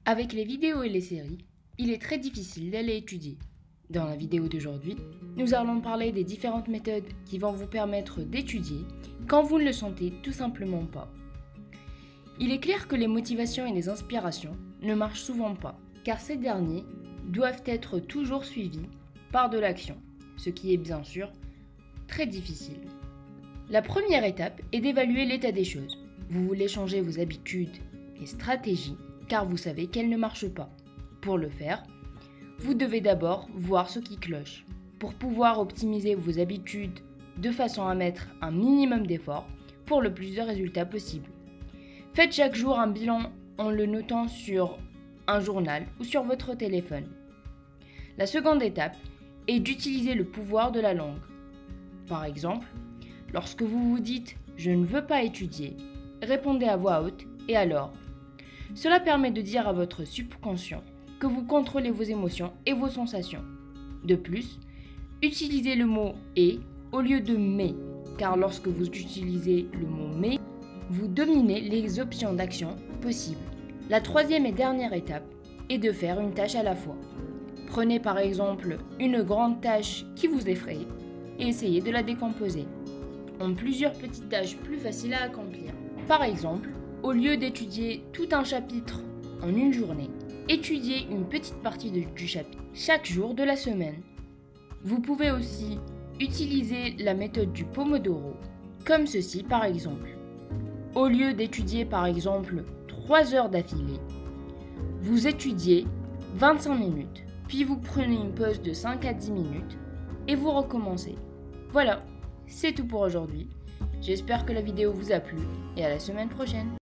Avec les vidéos et les séries, il est très difficile d'aller étudier. Dans la vidéo d'aujourd'hui, nous allons parler des différentes méthodes qui vont vous permettre d'étudier quand vous ne le sentez tout simplement pas. Il est clair que les motivations et les inspirations ne marchent souvent pas, car ces derniers doivent être toujours suivis par de l'action, ce qui est bien sûr très difficile. La première étape est d'évaluer l'état des choses. Vous voulez changer vos habitudes et stratégies car vous savez qu'elles ne marchent pas. Pour le faire, vous devez d'abord voir ce qui cloche. Pour pouvoir optimiser vos habitudes de façon à mettre un minimum d'efforts pour le plus de résultats possible. Faites chaque jour un bilan en le notant sur un journal ou sur votre téléphone. La seconde étape est d'utiliser le pouvoir de la langue. Par exemple, lorsque vous vous dites « je ne veux pas étudier », répondez à voix haute « et alors ?» Cela permet de dire à votre subconscient que vous contrôlez vos émotions et vos sensations. De plus, utilisez le mot « et » au lieu de « mais », car lorsque vous utilisez le mot « mais », vous dominez les options d'action possibles. La troisième et dernière étape est de faire une tâche à la fois. Prenez par exemple une grande tâche qui vous effraie et essayez de la décomposer en plusieurs petites tâches plus faciles à accomplir. Par exemple, au lieu d'étudier tout un chapitre en une journée, étudiez une petite partie du chapitre chaque jour de la semaine. Vous pouvez aussi utiliser la méthode du Pomodoro, comme ceci par exemple. Au lieu d'étudier par exemple 3 heures d'affilée, vous étudiez 25 minutes, puis vous prenez une pause de 5 à 10 minutes et vous recommencez. Voilà, c'est tout pour aujourd'hui. J'espère que la vidéo vous a plu et à la semaine prochaine.